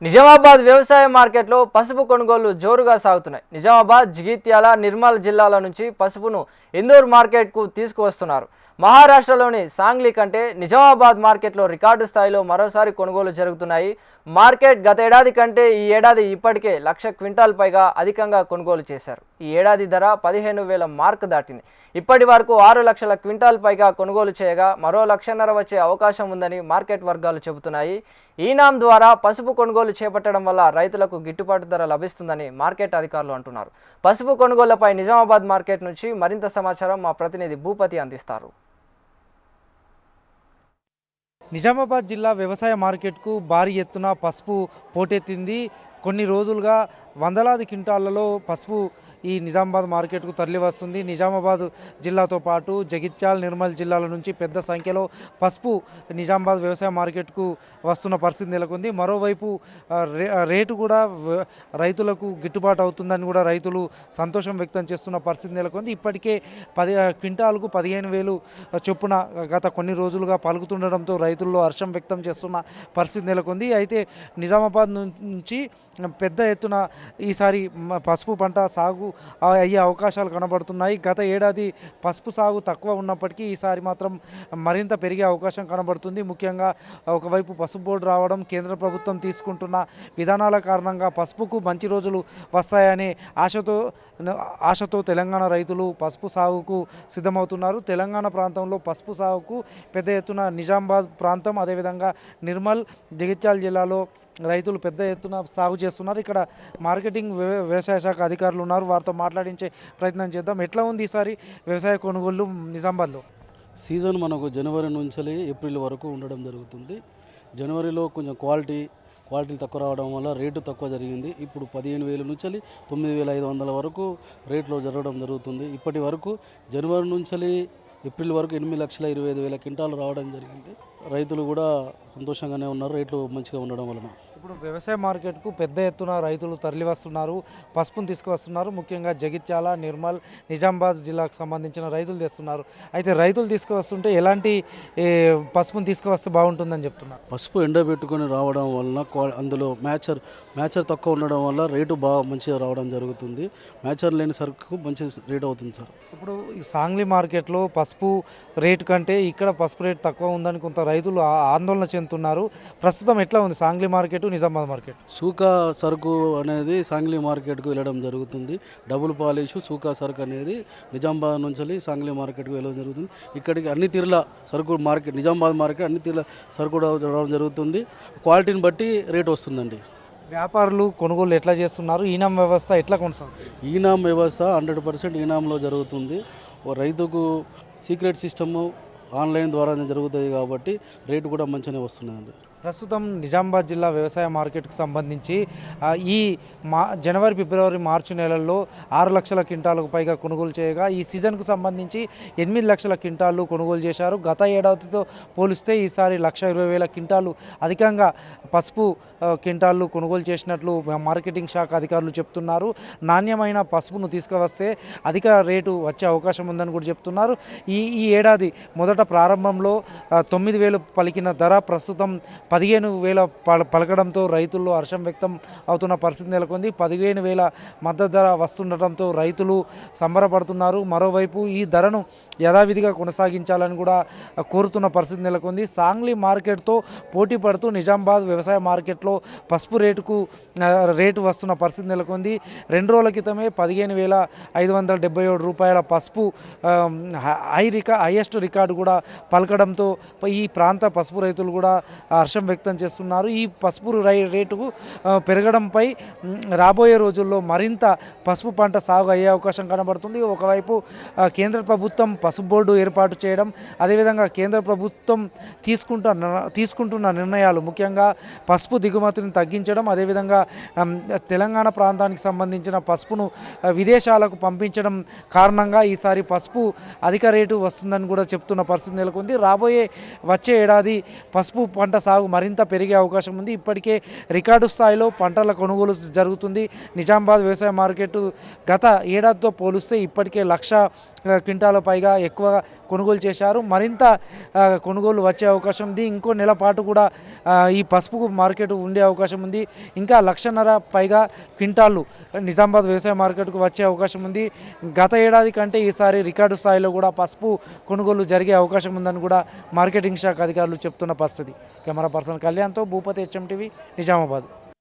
నిజామాబాద్ వ్యవసాయ మార్కెట్లో పసుపు కొనుగోళ్లు జోరుగా సాగుతున్నాయి. నిజామాబాద్, జగిత్యాల, నిర్మల్ జిల్లాల నుంచి పసుపును ఇందూర్ మార్కెట్కు తీసుకువస్తున్నారు. మహారాష్ట్రలోని సాంగ్లీ కంటే నిజామాబాద్ మార్కెట్లో రికార్డు స్థాయిలో మరోసారి కొనుగోలు జరుగుతున్నాయి. మార్కెట్ గత ఏడాది కంటే ఈ ఏడాది ఇప్పటికే 1,00,000 క్వింటాల్ పైగా అధికంగా కొనుగోలు చేశారు. ఈ ఏడాది ధర 15,000 మార్క్ దాటింది. ఇప్పటి వరకు 6 లక్షల క్వింటాల్ పైగా కొనుగోలు చేయగా మరో 1,50,000 వచ్చే అవకాశం ఉందని మార్కెట్ వర్గాలు చెబుతున్నాయి. ఈనాం ద్వారా పసుపు కొనుగోలు చేపట్టడం వల్ల రైతులకు గిట్టుబాటు ధర లభిస్తుందని మార్కెట్ అధికారులు అంటున్నారు. పసుపు కొనుగోళ్లపై నిజామాబాద్ మార్కెట్ నుంచి మరింత సమాచారం మా ప్రతినిధి భూపతి అందిస్తారు. నిజామాబాద్ జిల్లా వ్యవసాయ మార్కెట్కు భారీ ఎత్తున పసుపు పోటెత్తింది. కొన్ని రోజులుగా వందలాది క్వింటాళ్లలో పసుపు ఈ నిజామాబాద్ మార్కెట్కు తరలి వస్తుంది. నిజామాబాద్ జిల్లాతో పాటు జగిత్యాల, నిర్మల్ జిల్లాల నుంచి పెద్ద సంఖ్యలో పసుపు నిజామాబాద్ వ్యవసాయ మార్కెట్కు వస్తున్న పరిస్థితి నెలకొంది. మరోవైపు రేటు కూడా రైతులకు గిట్టుబాటు అవుతుందని కూడా రైతులు సంతోషం వ్యక్తం చేస్తున్న పరిస్థితి నెలకొంది. ఇప్పటికే క్వింటాల్కు 15,000 చొప్పున గత కొన్ని రోజులుగా పలుకుతుండడంతో రైతుల్లో హర్షం వ్యక్తం చేస్తున్న పరిస్థితి నెలకొంది. అయితే నిజామాబాద్ నుంచి పెద్ద ఎత్తున ఈసారి పసుపు పంట సాగు అయ్యే అవకాశాలు కనబడుతున్నాయి. గత ఏడాది పసుపు సాగు తక్కువ ఉన్నప్పటికీ ఈసారి మాత్రం మరింత పెరిగే అవకాశం కనబడుతుంది. ముఖ్యంగా ఒకవైపు పసుపు బోర్డు రావడం, కేంద్ర ప్రభుత్వం తీసుకుంటున్న విధానాల కారణంగా పసుపుకు మంచి రోజులు వస్తాయనే ఆశతో తెలంగాణ రైతులు పసుపు సాగుకు సిద్ధమవుతున్నారు. తెలంగాణ ప్రాంతంలో పసుపు సాగుకు పెద్ద ఎత్తున నిజామాబాద్ ప్రాంతం, అదేవిధంగా నిర్మల్, జగిత్యాల జిల్లాలో రైతులు పెద్ద ఎత్తున సాగు చేస్తున్నారు. ఇక్కడ మార్కెటింగ్ వ్యవసాయ శాఖ అధికారులు ఉన్నారు, వారితో మాట్లాడించే ప్రయత్నం చేద్దాం. ఎట్లా ఉంది ఈసారి వ్యవసాయ కొనుగోళ్లు నిజామాబాద్లో? సీజన్ మనకు జనవరి నుంచి ఏప్రిల్ వరకు ఉండడం జరుగుతుంది. జనవరిలో కొంచెం క్వాలిటీ తక్కువ రావడం వల్ల రేటు తక్కువ జరిగింది. ఇప్పుడు 15,000 నుంచి 9,500 వరకు రేట్లో జరగడం జరుగుతుంది. ఇప్పటి వరకు జనవరి నుంచి ఏప్రిల్ వరకు 8,25,000 క్వింటాలు రావడం జరిగింది. రైతులు కూడా సంతోషంగానే ఉన్నారు, రేట్లు మంచిగా ఉండడం వలన. ఇప్పుడు వ్యవసాయ మార్కెట్కు పెద్ద ఎత్తున రైతులు తరలి వస్తున్నారు, పసుపును తీసుకువస్తున్నారు. ముఖ్యంగా జగిత్యాల, నిర్మల్, నిజామాబాద్ జిల్లాకు సంబంధించిన రైతులు తెస్తున్నారు. అయితే రైతులు తీసుకువస్తుంటే ఎలాంటి పసుపును తీసుకువస్తే బాగుంటుందని చెప్తున్నారు? పసుపు ఎండబెట్టుకొని రావడం వలన అందులో మ్యాచర్ తక్కువ ఉండడం వల్ల రేటు బాగా మంచిగా రావడం జరుగుతుంది. మ్యాచర్ లేని సరుకు మంచి రేట్ అవుతుంది సార్. ఇప్పుడు ఈ సాంగ్లీ మార్కెట్లో పసుపు రేటు కంటే ఇక్కడ పసుపు రేటు తక్కువ ఉందని కొంత రైతులు ఆందోళన చెందుతున్నారు. ప్రస్తుతం ఎట్లా ఉంది సాంగ్లీ మార్కెట్, నిజామాబాద్ మార్కెట్? సూకా సరుకు అనేది సాంగ్లీ మార్కెట్కు వెళ్ళడం జరుగుతుంది. డబుల్ పాలిష్ సూకా సరుకు అనేది నిజామాబాద్ నుంచి సాంగ్లీ మార్కెట్కు వెళ్ళడం జరుగుతుంది. ఇక్కడికి అన్ని తీరుల సరుకు మార్కెట్, నిజామాబాద్ మార్కెట్ అన్ని తీరుల సరుకు రావడం జరుగుతుంది. క్వాలిటీని బట్టి రేట్ వస్తుందండి. వ్యాపారులు కొనుగోలు ఎట్లా చేస్తున్నారు? ఈనాం వ్యవస్థ ఎట్లా కొనసాగుతుంది? ఈనాం వ్యవస్థ 100% ఈనాంలో జరుగుతుంది. రైతుకు సీక్రెట్ సిస్టము ఆన్లైన్ ద్వారా జరుగుతుంది కాబట్టి రేటు కూడా మంచిగానే వస్తున్నాయండి. ప్రస్తుతం నిజామాబాద్ జిల్లా వ్యవసాయ మార్కెట్కు సంబంధించి ఈ జనవరి, ఫిబ్రవరి, మార్చి నెలల్లో 6 లక్షల క్వింటాలకు పైగా కొనుగోలు చేయగా ఈ సీజన్కు సంబంధించి 8 లక్షల క్వింటాలు కొనుగోలు చేశారు. గత ఏడాదితో పోలిస్తే ఈసారి 1,20,000 క్వింటాలు అధికంగా పసుపు క్వింటాలు కొనుగోలు చేసినట్లు మార్కెటింగ్ శాఖ అధికారులు చెప్తున్నారు. నాణ్యమైన పసుపును తీసుకువస్తే అధిక రేటు వచ్చే అవకాశం ఉందని కూడా చెప్తున్నారు. ఈ ఏడాది మొదట ప్రారంభంలో 9,000 పలికిన ధర ప్రస్తుతం 15,000 పలకడంతో రైతుల్లో హర్షం వ్యక్తం అవుతున్న పరిస్థితి నెలకొంది. 15,000 మద్దతు ధర వస్తుండటంతో రైతులు సంబరపడుతున్నారు. మరోవైపు ఈ ధరను యథావిధిగా కొనసాగించాలని కూడా కోరుతున్న పరిస్థితి నెలకొంది. సాంగ్లీ మార్కెట్తో పోటీ పడుతూ నిజామాబాద్ వ్యవసాయ మార్కెట్లో పసుపు రేటు వస్తున్న పరిస్థితి నెలకొంది. 2 రోజుల క్రితమే 15,577 రూపాయల పసుపు హైయెస్ట్ రికార్డు కూడా పలకడంతో ఈ ప్రాంత పసుపు రైతులు కూడా హర్షం వ్యక్తం చేస్తున్నారు. ఈ పసుపు రేటుకు పెరగడంపై రాబోయే రోజుల్లో మరింత పసుపు పంట సాగు అయ్యే అవకాశం కనబడుతుంది. ఒకవైపు కేంద్ర ప్రభుత్వం పసుపు బోర్డు ఏర్పాటు చేయడం, అదేవిధంగా కేంద్ర ప్రభుత్వం తీసుకుంటున్న నిర్ణయాలు, ముఖ్యంగా పసుపు దిగుమతిని తగ్గించడం, అదేవిధంగా తెలంగాణ ప్రాంతానికి సంబంధించిన పసుపును విదేశాలకు పంపించడం కారణంగా ఈసారి పసుపు అధిక రేటు వస్తుందని కూడా చెప్తున్న పరిస్థితి నెలకొంది. వచ్చే ఏడాది పసుపు పంట సాగు మరింత పెరిగే అవకాశం ఉంది. ఇప్పటికే రికార్డు స్థాయిలో పంటల కొనుగోలు జరుగుతుంది. నిజామాబాద్ వ్యవసాయ మార్కెట్ గత ఏడాదితో పోలిస్తే ఇప్పటికే 1,00,000 క్వింటాల పైగా ఎక్కువ కొనుగోలు చేశారు. మరింత కొనుగోలు వచ్చే అవకాశం ఉంది. ఇంకో నెల పాటు కూడా ఈ పసుపుకు మార్కెట్ ఉండే అవకాశం ఉంది. ఇంకా 1,500,000 పైగా క్వింటాళ్ళు నిజామాబాద్ వ్యవసాయ మార్కెట్కు వచ్చే అవకాశం ఉంది. గత ఏడాది కంటే ఈసారి రికార్డు స్థాయిలో కూడా పసుపు కొనుగోలు జరిగే అవకాశం ఉందని కూడా మార్కెటింగ్ శాఖ అధికారులు చెప్తున్న పరిస్థితి. కెమెరా పర్సన్ కళ్యాణ్తో భూపతి, HM టీవీ, నిజామాబాద్.